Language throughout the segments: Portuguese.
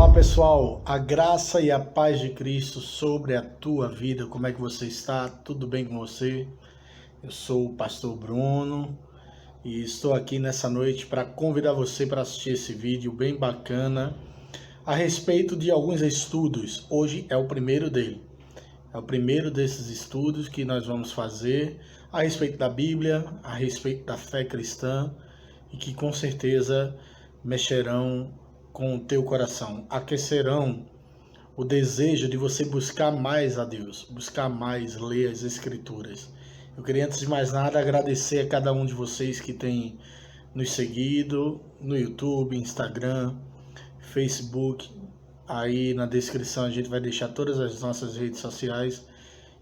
Olá pessoal, a graça e a paz de Cristo sobre a tua vida. Como é que você está? Tudo bem com você? Eu sou o pastor Bruno e estou aqui nessa noite para convidar você para assistir esse vídeo bem bacana a respeito de alguns estudos. Hoje é o primeiro dele. É o primeiro desses estudos que nós vamos fazer a respeito da Bíblia, a respeito da fé cristã e que com certeza mexerão com o teu coração, aquecerão o desejo de você buscar mais a Deus, buscar mais ler as Escrituras. Eu queria, antes de mais nada, agradecer a cada um de vocês que tem nos seguido no YouTube, Instagram, Facebook. Aí na descrição a gente vai deixar todas as nossas redes sociais,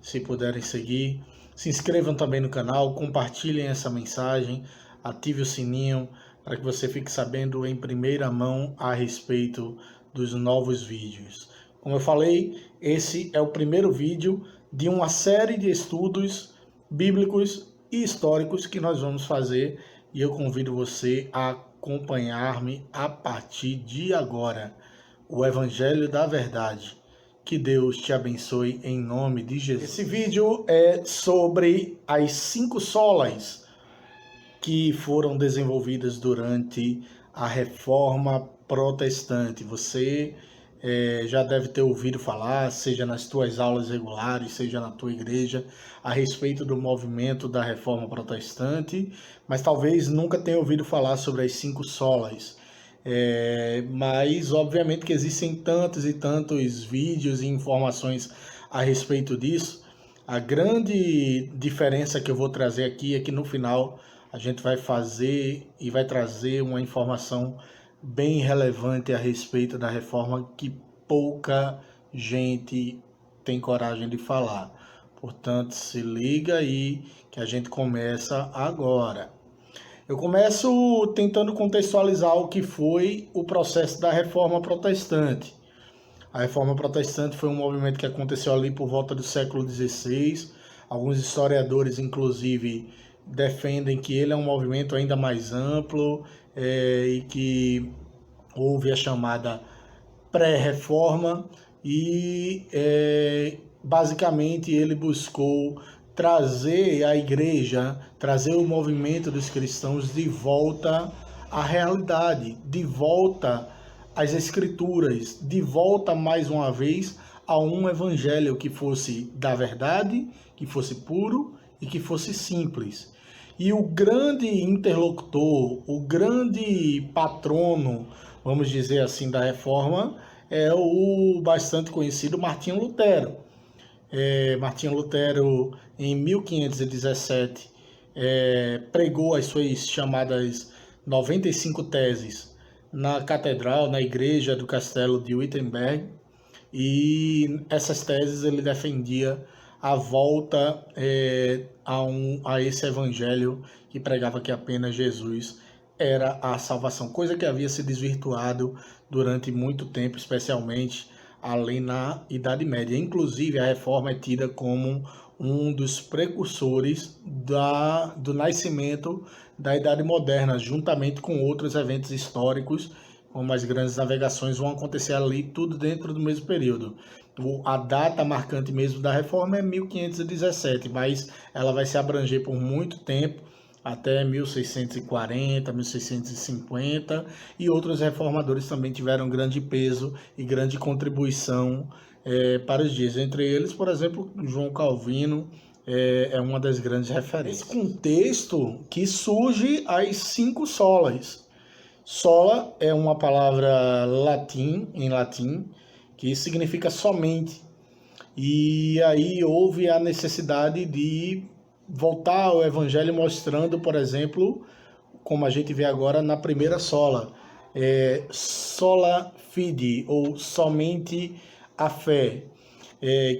se puderem seguir. Se inscrevam também no canal, compartilhem essa mensagem, ative o sininho para que você fique sabendo em primeira mão a respeito dos novos vídeos. Como eu falei, esse é o primeiro vídeo de uma série de estudos bíblicos e históricos que nós vamos fazer e eu convido você a acompanhar-me a partir de agora. O Evangelho da Verdade. Que Deus te abençoe em nome de Jesus. Esse vídeo é sobre as 5 solas que foram desenvolvidas durante a Reforma Protestante. Você já deve ter ouvido falar, seja nas tuas aulas regulares, seja na tua igreja, a respeito do movimento da Reforma Protestante, mas talvez nunca tenha ouvido falar sobre as 5 solas. Mas obviamente que existem tantos e tantos vídeos e informações a respeito disso. A grande diferença que eu vou trazer aqui é que no final a gente vai fazer e vai trazer uma informação bem relevante a respeito da reforma que pouca gente tem coragem de falar. Portanto, se liga aí que a gente começa agora. Eu começo tentando contextualizar o que foi o processo da Reforma Protestante. A Reforma Protestante foi um movimento que aconteceu ali por volta do século XVI. Alguns historiadores, inclusive, defendem que ele é um movimento ainda mais amplo e que houve a chamada pré-reforma e basicamente ele buscou trazer a igreja, trazer o movimento dos cristãos de volta à realidade, de volta às escrituras, de volta mais uma vez a um evangelho que fosse da verdade, que fosse puro e que fosse simples. E o grande interlocutor, o grande patrono, vamos dizer assim, da reforma é o bastante conhecido Martinho Lutero. Martinho Lutero, em 1517, pregou as suas chamadas 95 teses na catedral, na igreja do castelo de Wittenberg, e essas teses ele defendia a volta a esse evangelho que pregava que apenas Jesus era a salvação, coisa que havia se desvirtuado durante muito tempo, especialmente ali na Idade Média. Inclusive, a reforma é tida como um dos precursores do nascimento da Idade Moderna, juntamente com outros eventos históricos, como as grandes navegações, vão acontecer ali, tudo dentro do mesmo período. A data marcante mesmo da reforma é 1517, mas ela vai se abranger por muito tempo, até 1640, 1650, e outros reformadores também tiveram grande peso e grande contribuição para os dias. Entre eles, por exemplo, João Calvino é uma das grandes referências. Esse contexto que surge as 5 solas. Sola é uma palavra em latim, que significa somente. E aí houve a necessidade de voltar ao evangelho mostrando, por exemplo, como a gente vê agora na primeira sola, sola fide, ou somente a fé,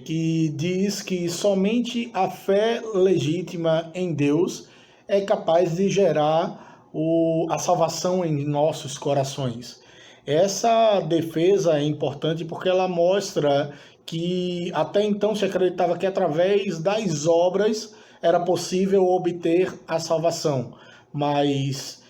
que diz que somente a fé legítima em Deus é capaz de gerar a salvação em nossos corações. Essa defesa é importante porque ela mostra que até então se acreditava que através das obras era possível obter a salvação, mas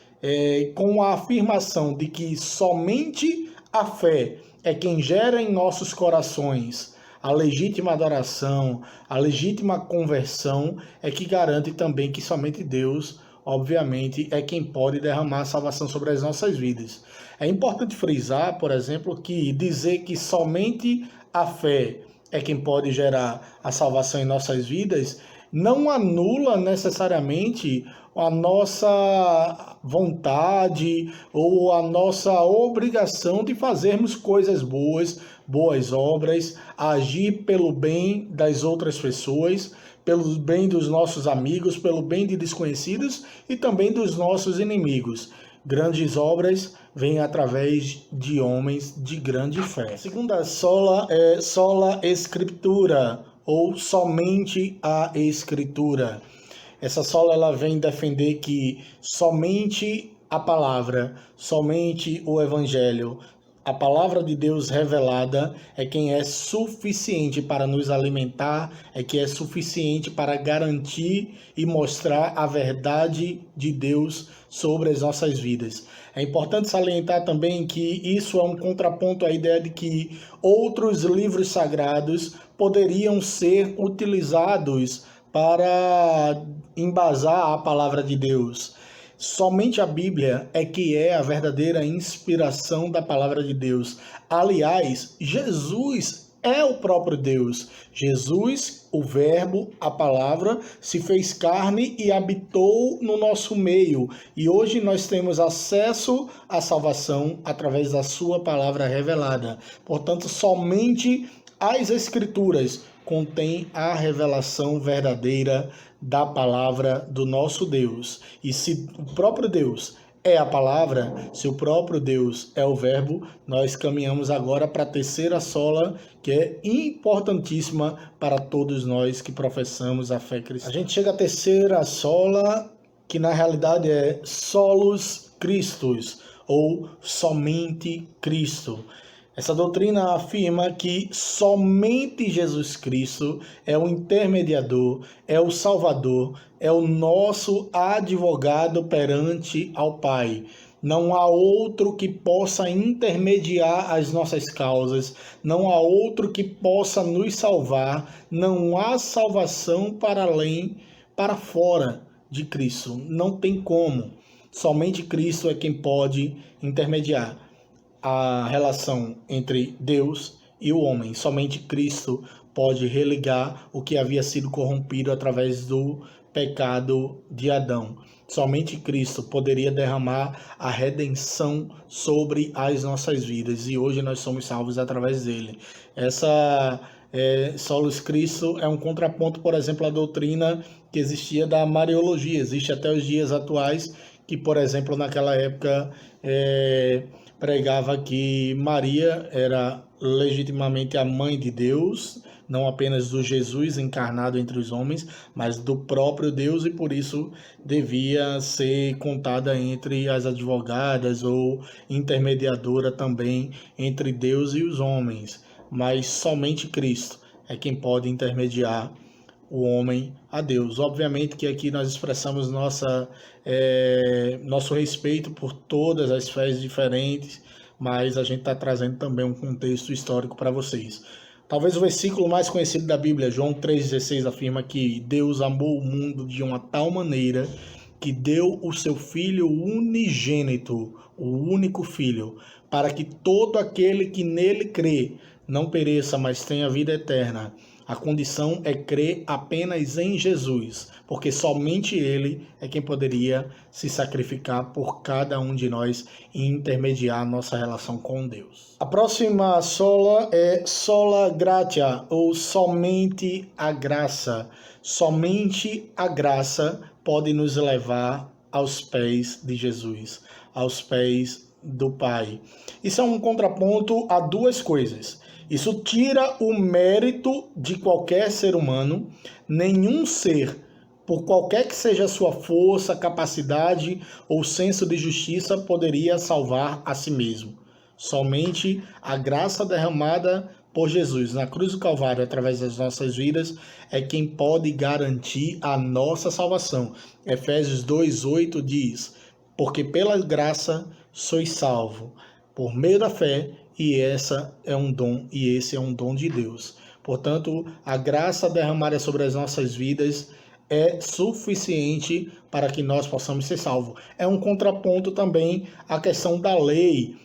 com a afirmação de que somente a fé é quem gera em nossos corações a legítima adoração, a legítima conversão, é que garante também que somente Deus, obviamente, é quem pode derramar a salvação sobre as nossas vidas. É importante frisar, por exemplo, que dizer que somente a fé é quem pode gerar a salvação em nossas vidas não anula necessariamente a nossa vontade ou a nossa obrigação de fazermos coisas boas, boas obras, agir pelo bem das outras pessoas, pelo bem dos nossos amigos, pelo bem de desconhecidos e também dos nossos inimigos. Grandes obras vêm através de homens de grande fé. A segunda sola é sola Escritura, ou somente a Escritura. Essa sola ela vem defender que somente a palavra, somente o Evangelho, a palavra de Deus revelada é quem é suficiente para nos alimentar, é que é suficiente para garantir e mostrar a verdade de Deus sobre as nossas vidas. É importante salientar também que isso é um contraponto à ideia de que outros livros sagrados poderiam ser utilizados para embasar a palavra de Deus. Somente a Bíblia é que é a verdadeira inspiração da palavra de Deus. Aliás, Jesus é o próprio Deus. Jesus, o Verbo, a palavra, se fez carne e habitou no nosso meio. E hoje nós temos acesso à salvação através da sua palavra revelada. Portanto, somente as Escrituras contêm a revelação verdadeira da palavra do nosso Deus. E se o próprio Deus é a palavra, se o próprio Deus é o verbo, nós caminhamos agora para a terceira sola, que é importantíssima para todos nós que professamos a fé cristã. A gente chega à terceira sola, que na realidade é solus Christus, ou somente Cristo. Essa doutrina afirma que somente Jesus Cristo é o intermediador, é o Salvador, é o nosso advogado perante ao Pai. Não há outro que possa intermediar as nossas causas, não há outro que possa nos salvar, não há salvação para além, para fora de Cristo. Não tem como. Somente Cristo é quem pode intermediar a relação entre Deus e o homem. Somente Cristo pode religar o que havia sido corrompido através do pecado de Adão. Somente Cristo poderia derramar a redenção sobre as nossas vidas e hoje nós somos salvos através dele. Essa Solus Christo é um contraponto, por exemplo, à doutrina que existia da Mariologia. Existe até os dias atuais que, por exemplo, naquela época pregava que Maria era legitimamente a mãe de Deus, não apenas do Jesus encarnado entre os homens, mas do próprio Deus, e por isso devia ser contada entre as advogadas ou intermediadora também entre Deus e os homens. Mas somente Cristo é quem pode intermediar o homem a Deus. Obviamente que aqui nós expressamos nosso respeito por todas as fés diferentes, mas a gente está trazendo também um contexto histórico para vocês. Talvez o versículo mais conhecido da Bíblia, João 3,16, afirma que Deus amou o mundo de uma tal maneira que deu o seu Filho unigênito, o único Filho, para que todo aquele que nele crê não pereça, mas tenha vida eterna. A condição é crer apenas em Jesus, porque somente Ele é quem poderia se sacrificar por cada um de nós e intermediar a nossa relação com Deus. A próxima sola é sola gratia, ou somente a graça. Somente a graça pode nos levar aos pés de Jesus, aos pés do Pai. Isso é um contraponto a duas coisas. Isso tira o mérito de qualquer ser humano. Nenhum ser, por qualquer que seja a sua força, capacidade ou senso de justiça, poderia salvar a si mesmo. Somente a graça derramada por Jesus na cruz do Calvário, através das nossas vidas, é quem pode garantir a nossa salvação. Efésios 2,8 diz: porque pela graça sois salvo, por meio da fé, e esse é um dom de Deus. Portanto, a graça derramada sobre as nossas vidas é suficiente para que nós possamos ser salvos. É um contraponto também à questão da lei,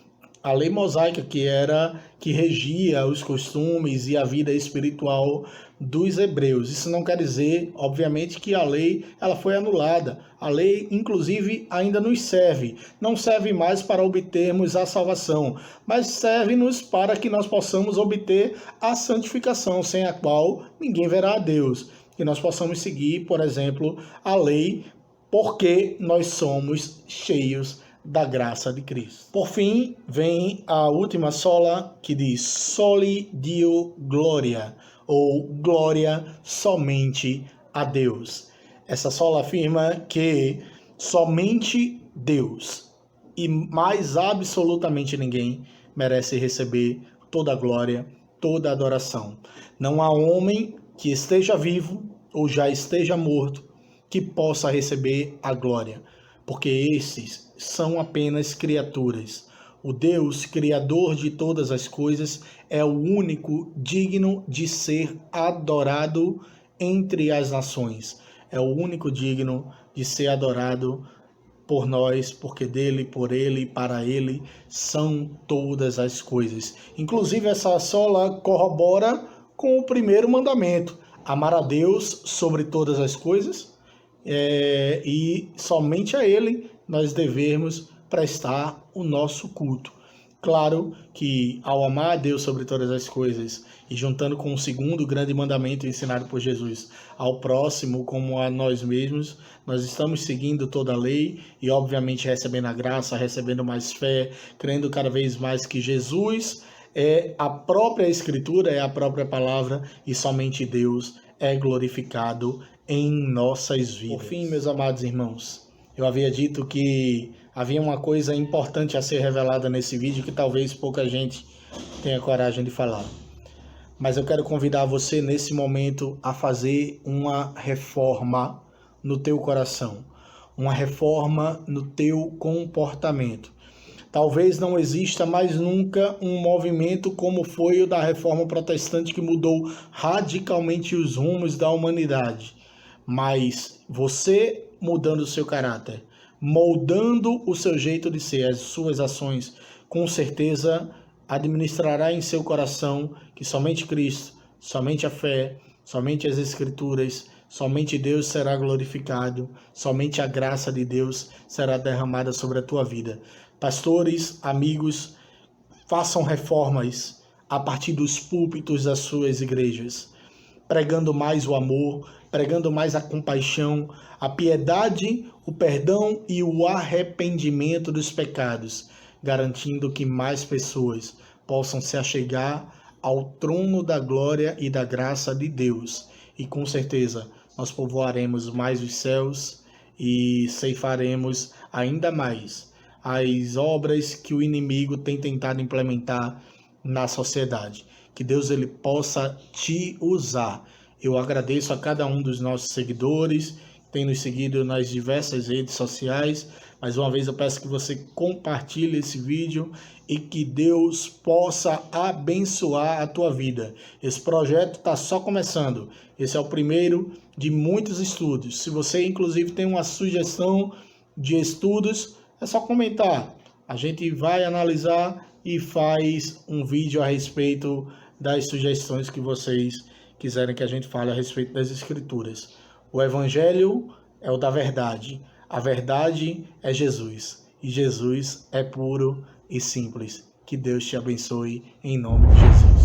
a lei mosaica, que regia os costumes e a vida espiritual dos hebreus. Isso não quer dizer, obviamente, que a lei ela foi anulada. A lei, inclusive, ainda nos serve. Não serve mais para obtermos a salvação, mas serve-nos para que nós possamos obter a santificação, sem a qual ninguém verá a Deus. Que nós possamos seguir, por exemplo, a lei, porque nós somos cheios da graça de Cristo. Por fim, vem a última sola, que diz Soli Deo Gloria, ou glória somente a Deus. Essa sola afirma que somente Deus e mais absolutamente ninguém merece receber toda a glória, toda a adoração. Não há homem que esteja vivo ou já esteja morto que possa receber a glória, porque esses são apenas criaturas. O Deus, Criador de todas as coisas, é o único digno de ser adorado entre as nações. É o único digno de ser adorado por nós, porque dele, por ele e para ele são todas as coisas. Inclusive, essa sola corrobora com o primeiro mandamento: amar a Deus sobre todas as coisas, e somente a ele nós devemos prestar o nosso culto. Claro que ao amar a Deus sobre todas as coisas e juntando com o segundo grande mandamento ensinado por Jesus, ao próximo como a nós mesmos, nós estamos seguindo toda a lei e obviamente recebendo a graça, recebendo mais fé, crendo cada vez mais que Jesus é a própria Escritura, é a própria palavra e somente Deus é glorificado em nossas vidas. Por fim, meus amados irmãos, eu havia dito que havia uma coisa importante a ser revelada nesse vídeo que talvez pouca gente tenha coragem de falar. Mas eu quero convidar você nesse momento a fazer uma reforma no teu coração, uma reforma no teu comportamento. Talvez não exista mais nunca um movimento como foi o da Reforma Protestante, que mudou radicalmente os rumos da humanidade. Mas você mudando o seu caráter, moldando o seu jeito de ser, as suas ações, com certeza administrará em seu coração que somente Cristo, somente a fé, somente as Escrituras, somente Deus será glorificado, somente a graça de Deus será derramada sobre a tua vida. Pastores, amigos, façam reformas a partir dos púlpitos das suas igrejas, pregando mais o amor, pregando mais a compaixão, a piedade, o perdão e o arrependimento dos pecados, garantindo que mais pessoas possam se achegar ao trono da glória e da graça de Deus. E com certeza nós povoaremos mais os céus e ceifaremos ainda mais as obras que o inimigo tem tentado implementar na sociedade. Que Deus ele possa te usar. Eu agradeço a cada um dos nossos seguidores que tem nos seguido nas diversas redes sociais. Mais uma vez eu peço que você compartilhe esse vídeo e que Deus possa abençoar a tua vida. Esse projeto está só começando. Esse é o primeiro de muitos estudos. Se você inclusive tem uma sugestão de estudos, é só comentar. A gente vai analisar e faz um vídeo a respeito das sugestões que vocês quiserem que a gente fale a respeito das Escrituras. O Evangelho é o da verdade. A verdade é Jesus. E Jesus é puro e simples. Que Deus te abençoe em nome de Jesus.